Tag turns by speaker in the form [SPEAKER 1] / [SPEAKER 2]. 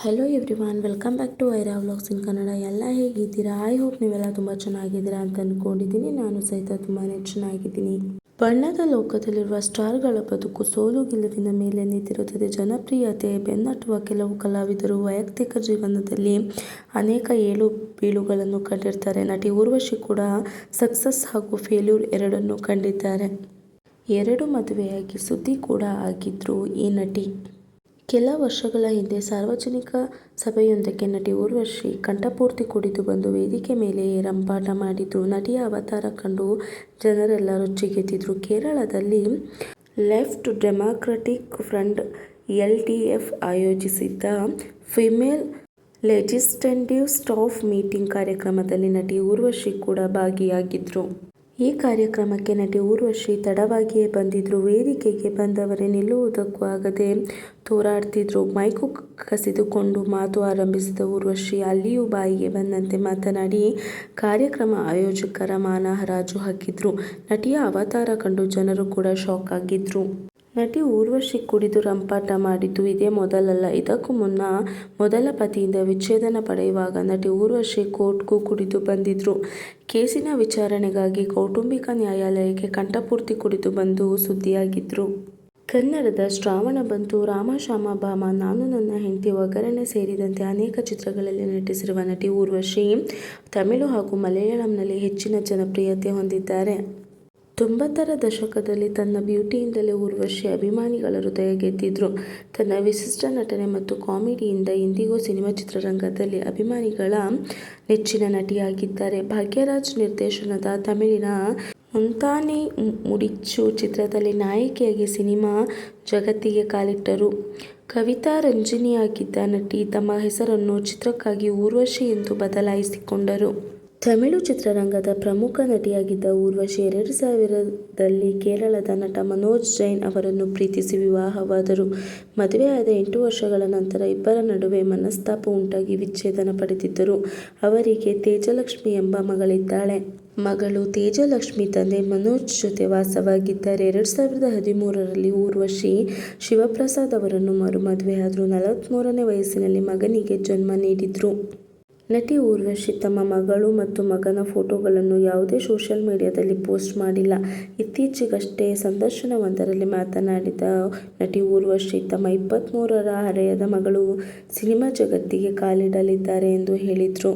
[SPEAKER 1] Hello everyone, welcome back to Aira vlogs in Kannada. ಎಲ್ಲ ಹೇಗಿದ್ದೀರಾ? I hope ನೀವೆಲ್ಲ ತುಂಬ ಚೆನ್ನಾಗಿದ್ದೀರಾ ಅಂತ ಅಂದ್ಕೊಂಡಿದ್ದೀನಿ. ನಾನು ಸಹಿತ ತುಂಬಾ ಚೆನ್ನಾಗಿದ್ದೀನಿ. ಬಣ್ಣದ ಲೋಕದಲ್ಲಿರುವ ಸ್ಟಾರ್ಗಳ ಬದುಕು ಸೋಲು ಗೆಲುವಿನ ಮೇಲೆ ನಿಂತಿರುತ್ತದೆ. ಜನಪ್ರಿಯತೆ ಬೆನ್ನಟ್ಟುವ ಕೆಲವು ಕಲಾವಿದರು ವೈಯಕ್ತಿಕ ಜೀವನದಲ್ಲಿ ಅನೇಕ ಏಳು ಬೀಳುಗಳನ್ನು ಕಂಡಿರ್ತಾರೆ. ನಟಿ ಊರ್ವಶಿ ಕೂಡ ಸಕ್ಸಸ್ ಹಾಗೂ ಫೇಲ್ಯೂರ್ ಎರಡನ್ನೂ ಕಂಡಿದ್ದಾರೆ. 2 ಮದುವೆಯಾಗಿ ಸುದ್ದಿ ಕೂಡ ಆಗಿದ್ರು ಈ ನಟಿ. ಕೆಲ ವರ್ಷಗಳ ಹಿಂದೆ ಸಾರ್ವಜನಿಕ ಸಭೆಯೊಂದಕ್ಕೆ ನಟಿ ಊರ್ವಶಿ ಕಂಠಪೂರ್ತಿ ಕುಡಿದು ಬಂದು ವೇದಿಕೆ ಮೇಲೆ ರಂಪಾಟ ಮಾಡಿದ್ರು. ನಟಿಯ ಅವತಾರ ಕಂಡು ಜನರೆಲ್ಲ ರೊಚ್ಚಿಗೆದ್ದಿದ್ರು. ಕೇರಳದಲ್ಲಿ ಲೆಫ್ಟ್ ಡೆಮಾಕ್ರಟಿಕ್ ಫ್ರಂಟ್ LDF ಆಯೋಜಿಸಿದ್ದ ಫಿಮೇಲ್ ಲೆಜಿಸ್ಲೇಟಿವ್ ಸ್ಟಾಫ್ ಮೀಟಿಂಗ್ ಕಾರ್ಯಕ್ರಮದಲ್ಲಿ ನಟಿ ಊರ್ವಶಿ ಕೂಡ ಭಾಗಿಯಾಗಿದ್ರು. ಈ ಕಾರ್ಯಕ್ರಮಕ್ಕೆ ನಟಿ ಊರ್ವಶಿ ತಡವಾಗಿಯೇ ಬಂದಿದ್ರು. ವೇದಿಕೆಗೆ ಬಂದವರೇ ನಿಲ್ಲುವುದಕ್ಕೂ ಆಗದೆ ತೂರಾಡ್ತಿದ್ರು. ಮೈಕು ಕಸಿದುಕೊಂಡು ಮಾತು ಆರಂಭಿಸಿದ ಊರ್ವಶಿ ಅಲ್ಲಿಯೂ ಬಾಯಿಗೆ ಬಂದಂತೆ ಮಾತನಾಡಿ ಕಾರ್ಯಕ್ರಮ ಆಯೋಜಕರ ಮಾನ ಹರಾಜು ಹಾಕಿದ್ರು. ನಟಿಯ ಅವತಾರ ಕಂಡು ಜನರು ಕೂಡ ಶಾಕ್ ಆಗಿದ್ರು. ನಟಿ ಊರ್ವಶಿ ಕುಡಿದು ರಂಪಾಟ ಮಾಡಿದ್ದು ಇದೇ ಮೊದಲಲ್ಲ. ಇದಕ್ಕೂ ಮುನ್ನ ಮೊದಲ ಪತಿಯಿಂದ ವಿಚ್ಛೇದನ ಪಡೆಯುವಾಗ ನಟಿ ಊರ್ವಶಿ ಕೋರ್ಟ್ಗೂ ಕುಡಿದು ಬಂದಿದ್ರು. ಕೇಸಿನ ವಿಚಾರಣೆಗಾಗಿ ಕೌಟುಂಬಿಕ ನ್ಯಾಯಾಲಯಕ್ಕೆ ಕಂಠಪೂರ್ತಿ ಕುಡಿದು ಬಂದು ಸುದ್ದಿಯಾಗಿದ್ರು. ಕನ್ನಡದ ಶ್ರಾವಣ ಬಂತು, ರಾಮ ಶ್ಯಾಮ ಭಾಮ, ನಾನು ನನ್ನ ಹೆಂಡತಿ, ಒಗ್ಗರಣೆ ಸೇರಿದಂತೆ ಅನೇಕ ಚಿತ್ರಗಳಲ್ಲಿ ನಟಿಸಿರುವ ನಟಿ ಊರ್ವಶಿ ತಮಿಳು ಹಾಗೂ ಮಲಯಾಳಂನಲ್ಲಿ ಹೆಚ್ಚಿನ ಜನಪ್ರಿಯತೆ ಹೊಂದಿದ್ದಾರೆ. 90ರ ದಶಕದಲ್ಲಿ ತನ್ನ ಬ್ಯೂಟಿಯಿಂದಲೇ ಊರ್ವಶಿ ಅಭಿಮಾನಿಗಳ ಹೃದಯ ಗೆದ್ದಿದ್ರು. ತನ್ನ ವಿಶಿಷ್ಟ ನಟನೆ ಮತ್ತು ಕಾಮಿಡಿಯಿಂದ ಇಂದಿಗೂ ಸಿನಿಮಾ ಚಿತ್ರರಂಗದಲ್ಲಿ ಅಭಿಮಾನಿಗಳ ನೆಚ್ಚಿನ ನಟಿಯಾಗಿದ್ದಾರೆ. ಭಾಗ್ಯರಾಜ್ ನಿರ್ದೇಶನದ ತಮಿಳಿನ ಮುಂತಾನೆ ಮುಡಿಚ್ಚು ಚಿತ್ರದಲ್ಲಿ ನಾಯಕಿಯಾಗಿ ಸಿನಿಮಾ ಜಗತ್ತಿಗೆ ಕಾಲಿಟ್ಟರು. ಕವಿತಾ ರಂಜನಿಯಾಗಿದ್ದ ನಟಿ ತಮ್ಮ ಹೆಸರನ್ನು ಚಿತ್ರಕ್ಕಾಗಿ ಊರ್ವಶಿ ಎಂದು ಬದಲಾಯಿಸಿಕೊಂಡರು. ತಮಿಳು ಚಿತ್ರರಂಗದ ಪ್ರಮುಖ ನಟಿಯಾಗಿದ್ದ ಊರ್ವಶಿ 2000ರಲ್ಲಿ ಕೇರಳದ ನಟ ಮನೋಜ್ ಜೈನ್ ಅವರನ್ನು ಪ್ರೀತಿಸಿ ವಿವಾಹವಾದರು. ಮದುವೆಯಾದ 8 ವರ್ಷಗಳ ನಂತರ ಇಬ್ಬರ ನಡುವೆ ಮನಸ್ತಾಪ ಉಂಟಾಗಿ ವಿಚ್ಛೇದನ ಪಡೆದಿದ್ದರು. ಅವರಿಗೆ ತೇಜಲಕ್ಷ್ಮಿ ಎಂಬ ಮಗಳಿದ್ದಾಳೆ. ಮಗಳು ತೇಜಲಕ್ಷ್ಮಿ ತಂದೆ ಮನೋಜ್ ಜೊತೆ ವಾಸವಾಗಿದ್ದಾರೆ. 2013ರಲ್ಲಿ ಊರ್ವಶಿ ಶಿವಪ್ರಸಾದ್ ಅವರನ್ನು ಮರು ಮದುವೆಯಾದರು. 43ನೇ ವಯಸ್ಸಿನಲ್ಲಿ ಮಗನಿಗೆ ಜನ್ಮ ನೀಡಿದ್ರು. ನಟಿ ಊರ್ವಶಿ ತಮ್ಮ ಮಗಳು ಮತ್ತು ಮಗನ ಫೋಟೋಗಳನ್ನು ಯಾವುದೇ ಸೋಷಿಯಲ್ ಮೀಡಿಯಾದಲ್ಲಿ ಪೋಸ್ಟ್ ಮಾಡಿಲ್ಲ. ಇತ್ತೀಚೆಗಷ್ಟೇ ಸಂದರ್ಶನವೊಂದರಲ್ಲಿ ಮಾತನಾಡಿದ ನಟಿ ಊರ್ವಶಿ ತಮ್ಮ 23ರ ಹರೆಯದ ಮಗಳು ಸಿನಿಮಾ ಜಗತ್ತಿಗೆ ಕಾಲಿಡಲಿದ್ದಾರೆ ಎಂದು ಹೇಳಿದ್ರು.